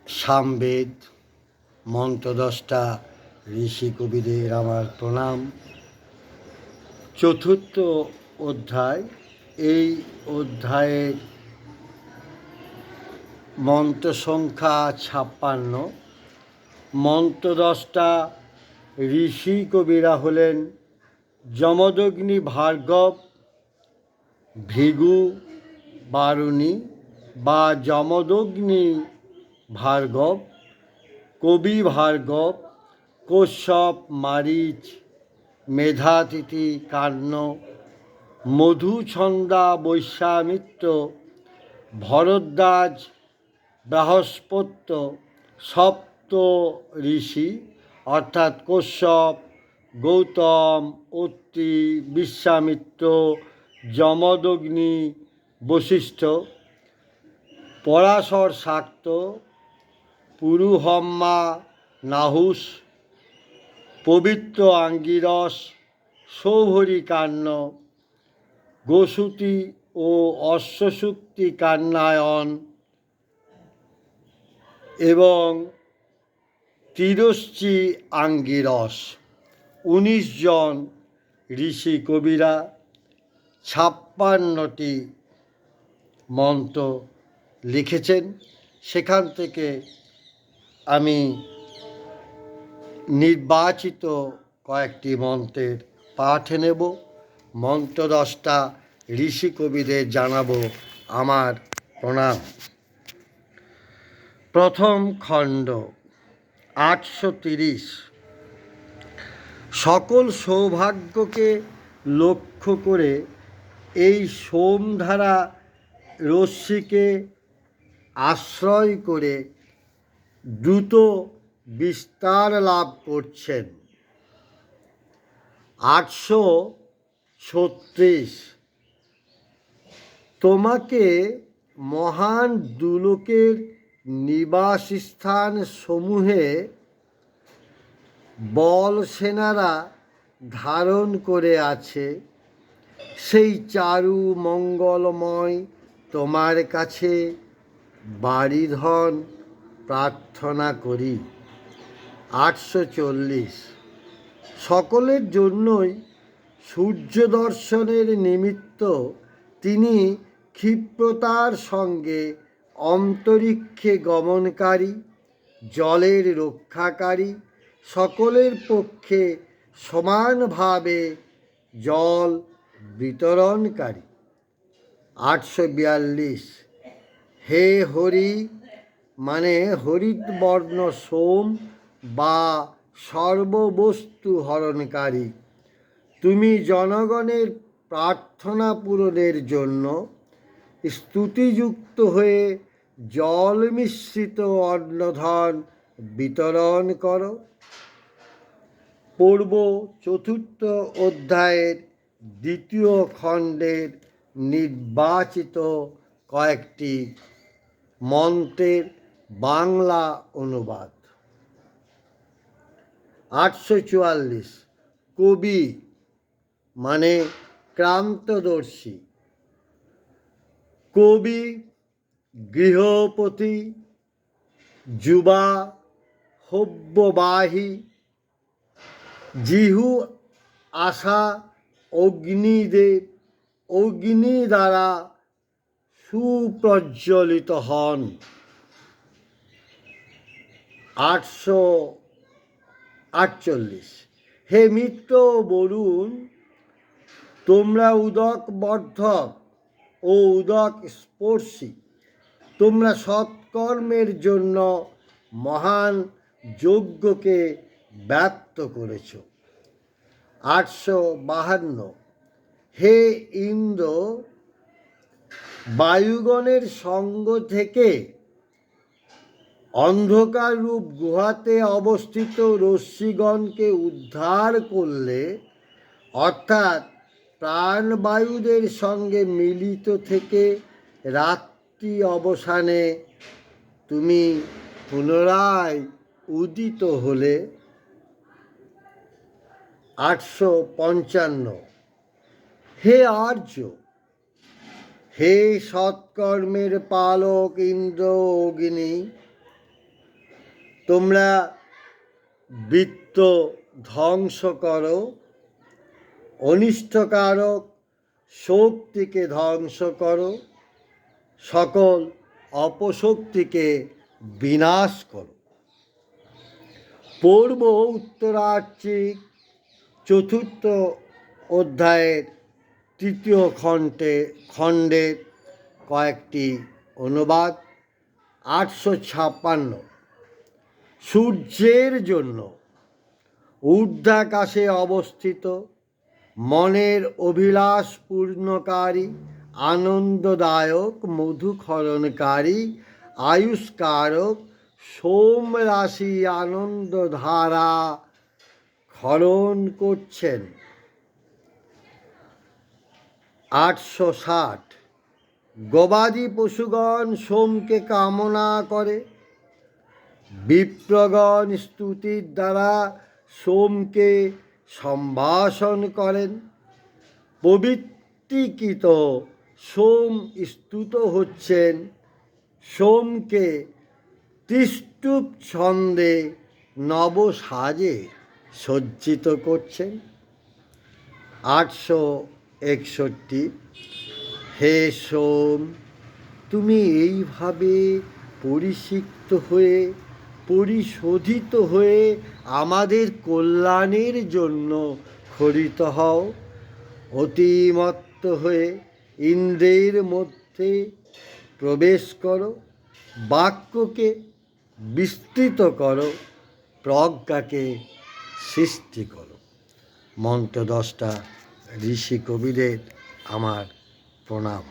সামবেদ, মন্ত্রদ্রষ্টা ঋষি কবিদের আমার প্রণাম। চতুর্থ অধ্যায়। এই অধ্যায়ের মন্ত্র সংখ্যা 56। মন্ত্রদ্রষ্টা ঋষি কবিরা হলেন যমদগ্নি ভার্গব, ভৃগু বারুণী বা যমদগ্নি ভার্গব, কবি ভার্গব, কশ্যপ, মারীচ, মেধাতিথি, কার্ণ, মধুছন্দা, বৈশ্বামিত্র, ভরদ্বাজ, বৃহস্পত্য, সপ্ত ঋষি অর্থাৎ কশ্যপ, গৌতম, অত্রি, বিশ্বামিত্র, যমদগ্নি, বশিষ্ঠ, পরাশর শাক্ত, পুরুহম্মা, নাহুস, পবিত্র আঙ্গিরস, সৌভরী কার্ণ, গোসুতি ও অশ্বসুক্তি কার্ণায়ন এবং তিরশ্চি আঙ্গিরস। 19 জন ঋষি কবিরা 56টি মন্ত্র লিখেছেন। সেখান থেকে আমি নির্বাচিত কয়েকটি মন্ত্রের পাঠ নেব। মন্ত্রদ্রষ্টা ঋষি কবিদের জানাবো আমার প্রণাম। প্রথম খণ্ড 830। সকল সৌভাগ্যকে লক্ষ্য করে এই সোমধারা রশ্মিকে আশ্রয় করে দ্রুত বিস্তার লাভ করছেন। 836। তোমাকে মহান দুলোকের নিবাসস্থান সমূহে বল সেনারা ধারণ করে আছে। সেই চারু মঙ্গলময় তোমার কাছে বাড়িধন প্রার্থনা করি। 840। সকলের জন্যই সূর্য দর্শনের নিমিত্ত তিনি ক্ষিপ্রতার সঙ্গে অন্তরিক্ষে গমনকারী, জলের রক্ষাকারী, সকলের পক্ষে সমানভাবে জল বিতরণকারী। 842। হে হরি মানে হরিতবর্ণ সোম বা সর্ববস্তু হরণকারী, তুমি জনগণের প্রার্থনা পূরণের জন্য স্তুতিযুক্ত হয়ে জল মিশ্রিত অন্নধন বিতরণ করো। পূর্ব চতুর্থ অধ্যায়ের দ্বিতীয় খণ্ডের নির্বাচিত কয়েকটি মন্ত্রের বাংলা অনুবাদ। 844। কবি মানে ক্রান্তদর্শী, কবি, গৃহপতি, যুবা, হব্যবাহী, জিহু আশা, অগ্নিদেব, অগ্নি দ্বারা সুপ্রজ্বলিত হন। 848। হে মিত্র বরুণ, তোমরা উদক বর্ধক ও উদক স্পর্শী, তোমরা সৎকর্মের জন্য মহান যজ্ঞকে ব্যক্ত করেছ। 852। হে ইন্দ্র, বায়ুগণের সঙ্গ থেকে অন্ধকার রূপ গুহাতে অবস্থিত রশ্মিগণকে উদ্ধার করলে, অর্থাৎ প্রাণবায়ুদের সঙ্গে মিলিত থেকে রাত্রি অবসানে তুমি পুনরায় উদিত হলে। 855। হে আর্য, হে সৎকর্মের পালক ইন্দ্র অগ্নি, তোমরা বৃত্ত ধ্বংস করো, অনিষ্টকারক শক্তিকে ধ্বংস করো, সকল অপশক্তিকে বিনাশ করো। পূর্ব উত্তরার্চিক চতুর্থ অধ্যায়ের তৃতীয় খণ্ডের কয়েকটি অনুবাদ। 856। সূর্যের জন্য ঊর্ধ্বাকাশে অবস্থিত, মনের অভিলাষ পূর্ণকারী, আনন্দদায়ক, মধুক্ষরণকারী, আয়ুষ্কারক সোম রাশি আনন্দধারা ক্ষরণ করছেন। 860। গবাদি পশুগণ সোমকে কামনা করে, বিপ্রগণ স্তুতির দ্বারা সোমকে সম্ভাষণ করেন। পবিত্রীকৃত সোম স্তুত হচ্ছেন, সোমকে তিষ্টুপ ছন্দে নবসাজে সজ্জিত করছেন। 861। হে সোম, তুমি এইভাবে পরিষিক্ত হয়ে, পরিশোধিত হয়ে আমাদের কল্যাণের জন্য খরিত হও। অতিমত্ত হয়ে ইন্দ্রের মধ্যে প্রবেশ করো, বাক্যকে বিস্তৃত করো, প্রজ্ঞাকে সৃষ্টি করো। মন্ত্র 10টা ঋষি কবিদের আমার প্রণাম।